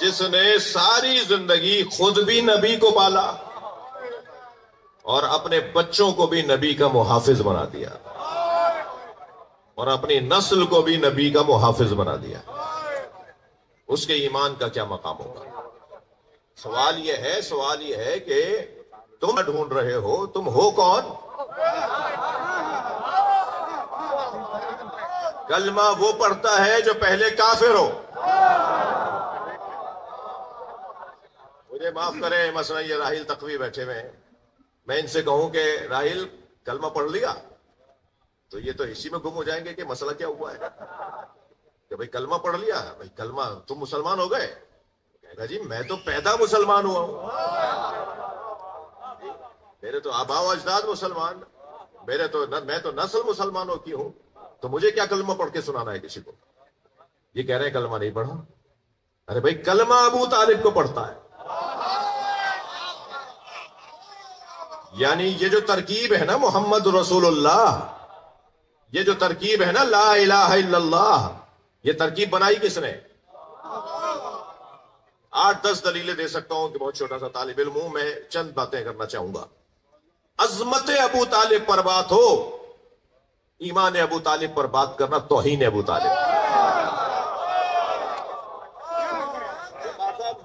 جس نے ساری زندگی خود بھی نبی کو پالا اور اپنے بچوں کو بھی نبی کا محافظ بنا دیا اور اپنی نسل کو بھی نبی کا محافظ بنا دیا، اس کے ایمان کا کیا مقام ہوگا؟ سوال یہ ہے کہ تم ڈھونڈ رہے ہو، تم ہو کون؟ کلمہ وہ پڑھتا ہے جو پہلے کافر ہو۔ مجھے معاف کریں، مثلا یہ راہیل تقوی بیٹھے ہوئے ہیں، میں ان سے کہوں کہ راہیل کلمہ پڑھ لیا تو یہ تو اسی میں گم ہو جائیں گے کہ مسئلہ کیا ہوا ہے کہ بھئی کلمہ پڑھ لیا، بھئی کلمہ تم مسلمان ہو گئے؟ کہے گا جی میں تو پیدا مسلمان ہوا ہوں، میرے تو آبا و اجداد مسلمان، میں تو نسل مسلمانوں کی ہوں، تو مجھے کیا کلمہ پڑھ کے سنانا ہے کسی کو؟ یہ کہہ رہے ہیں کلمہ نہیں پڑھا۔ ارے بھئی کلمہ ابو طالب کو پڑھتا ہے، یعنی یہ جو ترکیب ہے نا محمد رسول اللہ، یہ جو ترکیب ہے نا لا الہ الا اللہ، یہ ترکیب بنائی کس نے؟ 8-10 دلیلیں دے سکتا ہوں کہ بہت چھوٹا سا طالب علم ہوں، میں چند باتیں کرنا چاہوں گا۔ عظمت ابو طالب پر بات ہو، ایمان ابو طالب پر بات کرنا توہین ابو طالب۔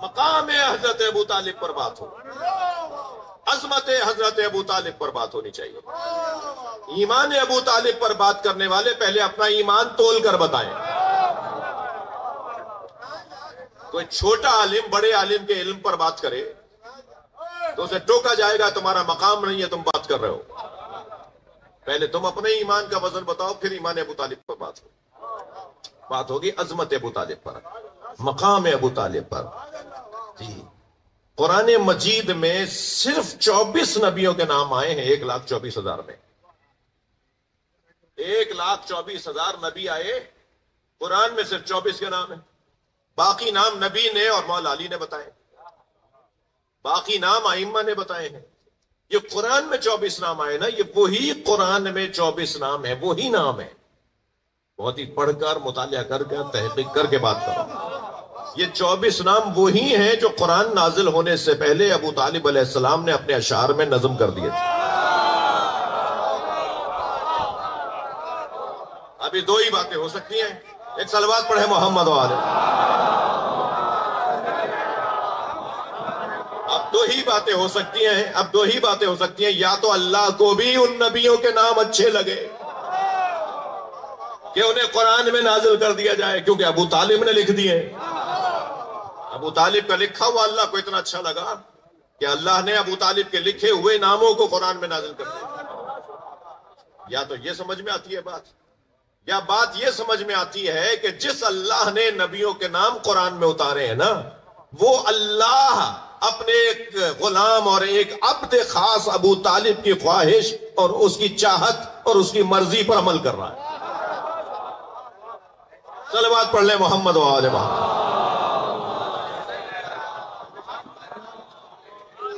مقام حضرت ابو طالب پر بات ہو، عظمت حضرت ابو طالب پر بات ہونی چاہیے۔ ایمان ابو طالب پر بات کرنے والے پہلے اپنا ایمان تول کر بتائیں۔ کوئی چھوٹا عالم بڑے عالم کے علم پر بات کرے تو اسے ٹوکا جائے گا تمہارا مقام نہیں ہے، تم بات کر رہے ہو۔ پہلے تم اپنے ایمان کا وزن بتاؤ، پھر ایمان ابو طالب پر بات ہوگی عظمت ابو طالب پر، مقام ابو طالب پر۔ جی قرآن مجید میں صرف 24 نبیوں کے نام آئے ہیں 1,24,000 میں۔ 1,24,000 نبی آئے، قرآن میں صرف 24 کے نام ہیں، باقی نام نبی نے اور مولا علی نے بتائے، باقی نام ائمہ نے بتائے ہیں۔ یہ قرآن میں 24 نام آئے نا، یہ وہی قرآن میں 24 نام ہیں، وہی نام ہے۔ بہت ہی پڑھ کر مطالعہ کر کے تحقیق کر کے بات کرو، یہ 24 نام وہی ہیں جو قرآن نازل ہونے سے پہلے ابو طالب علیہ السلام نے اپنے اشعار میں نظم کر دیے تھے۔ ابھی دو ہی باتیں ہو سکتی ہیں، ایک صلوات پڑھے محمد والے۔ اب دو ہی باتیں ہو سکتی ہیں، یا تو اللہ کو بھی ان نبیوں کے نام اچھے لگے کہ انہیں قرآن میں نازل کر دیا جائے، کیونکہ ابو طالب نے لکھ دیے۔ ابو طالب کا لکھا ہوا اللہ کو اتنا اچھا لگا کہ اللہ نے ابو طالب کے لکھے ہوئے ناموں کو قرآن میں نازل کر دیا۔ یا تو یہ سمجھ میں آتی ہے بات، یا بات یہ سمجھ میں آتی ہے کہ جس اللہ نے نبیوں کے نام قرآن میں اتارے ہیں نا، وہ اللہ اپنے ایک غلام اور ایک عبد خاص ابو طالب کی خواہش اور اس کی چاہت اور اس کی مرضی پر عمل کر رہا ہے۔ صلوات پڑھ لیں محمد و آل محمد۔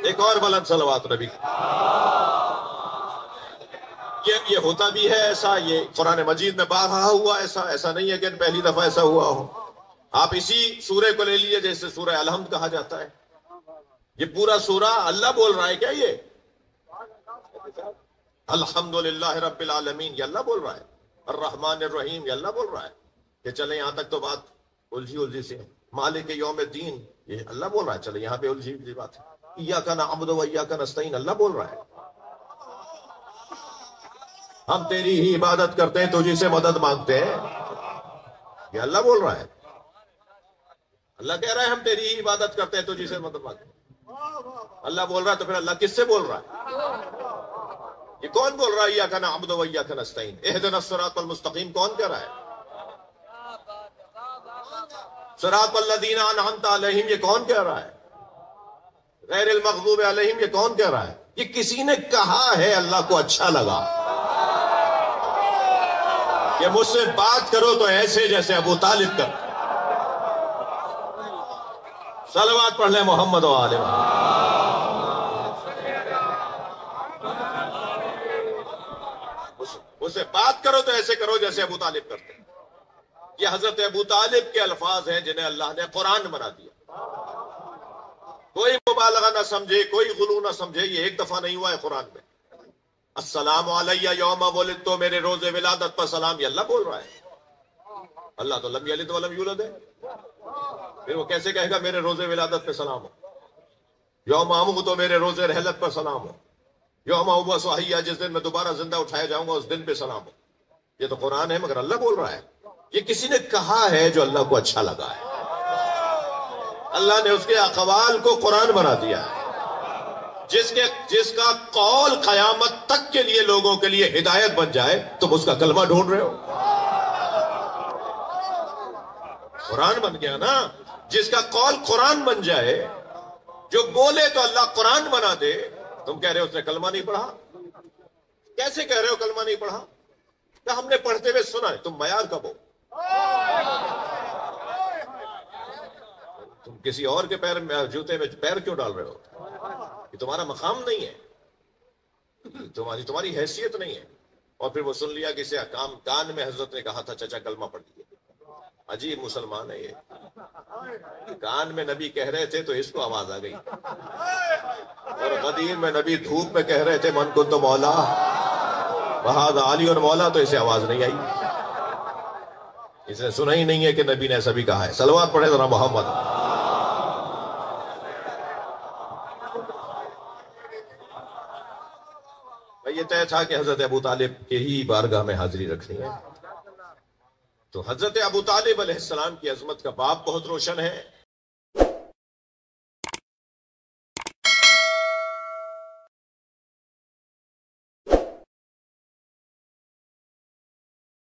ایک اور بلند صلوات نبی۔ یہ ہوتا بھی ہے ایسا، یہ قرآن مجید میں بارہا ہوا ایسا نہیں ہے کہ پہلی دفعہ ایسا ہوا ہو۔ آپ اسی سورہ کو لے لیجئے جیسے سورہ الحمد کہا جاتا ہے، یہ پورا سورہ اللہ بول رہا ہے کیا؟ یہ الحمدللہ رب العالمین یہ اللہ بول رہا ہے، الرحمن الرحیم یہ اللہ بول رہا ہے کہ چلے یہاں تک تو بات الجھی سے ہے، مالک یوم الدین یہ اللہ بول رہا ہے، چلے یہاں پہ الجھی بات ہے، ایاک نعبد و ایاک نستعین اللہ بول رہا ہے، ہم تیری ہی عبادت کرتے ہیں تجھی سے مدد مانگتے ہیں، یہ اللہ بول رہا ہے۔ اللہ کہہ رہا ہے ہم تیری ہی عبادت کرتے ہیں تجھی سے مدد مانگتے ہیں۔ اللہ بول رہا ہے تو پھر اللہ کس سے بول رہا ہے؟ یہ کون بول رہا ہے ایاک نعبد و ایاک نستعین؟ اہدنا الصراط المستقیم کون کہہ رہا ہے؟ صراط الذین انعمت علیہم یہ کون کہہ رہا ہے؟ غیر المغضوب علیہم یہ کون کہہ رہا ہے؟ یہ کسی نے کہا ہے، اللہ کو اچھا لگا کہ مجھ سے بات کرو تو ایسے جیسے ابو طالب کر۔ صلوات پڑھ لیں محمد و آل محمد۔ مجھ سے بات کرو تو ایسے کرو جیسے ابو طالب کرتے۔ یہ حضرت ابو طالب کے الفاظ ہیں جنہیں اللہ نے قرآن بنا دیا. کوئی مبالغہ نہ سمجھے، کوئی غلو نہ سمجھے، یہ ایک دفعہ نہیں ہوا ہے قرآن میں. السلام علیہ یوم ولدت، تو میرے روز ولادت پر سلام، یہ اللہ بول رہا ہے. اللہ تو لم یلد ولم یولد ہے، پھر وہ کیسے کہے گا میرے روز ولادت پہ سلام ہو؟ یوم اموت، تو میرے روز رحلت پر سلام ہو. یوم ابعث حیا، جس دن میں دوبارہ زندہ اٹھایا جاؤں گا اس دن پہ سلام ہو. یہ تو قرآن ہے مگر اللہ بول رہا ہے. یہ کسی نے کہا ہے جو اللہ کو اچھا لگا ہے. اللہ نے اس کے اقوال کو قرآن بنا دیا ہے. جس کا قول قیامت تک کے لیے لوگوں کے لیے ہدایت بن جائے، تم اس کا کلمہ ڈھونڈ رہے ہو. قرآن بن گیا نا. جس کا قول قرآن بن جائے، جو بولے تو اللہ قرآن بنا دے، تم کہہ رہے ہو اس نے کلمہ نہیں پڑھا. کیسے کہہ رہے ہو کلمہ نہیں پڑھا؟ کہ ہم نے پڑھتے ہوئے سنا ہے. تم معیار کب ہو؟ تم کسی اور کے پیر میں جوتے میں پیر کیوں ڈال رہے ہو؟ یہ تمہارا مقام نہیں ہے، تمہاری حیثیت نہیں ہے. اور پھر وہ سن لیا کسی کان میں حضرت نے کہا تھا چچا کلمہ پڑھ دیجیے. عجیب مسلمان ہے یہ. کان میں نبی کہہ رہے تھے تو اس کو آواز آ گئی، اور غدیر میں نبی دھوپ میں کہہ رہے تھے من کنت مولا وہذا علی مولا، تو اسے آواز نہیں آئی. اس نے سنا ہی نہیں ہے کہ نبی نے ایسا بھی کہا ہے. صلوات پڑھے ذرا محمد. یہ طے تھا کہ حضرت ابو طالب کے ہی بارگاہ میں حاضری رکھنی ہے. تو حضرت ابو طالب علیہ السلام کی عظمت کا باب بہت روشن ہے.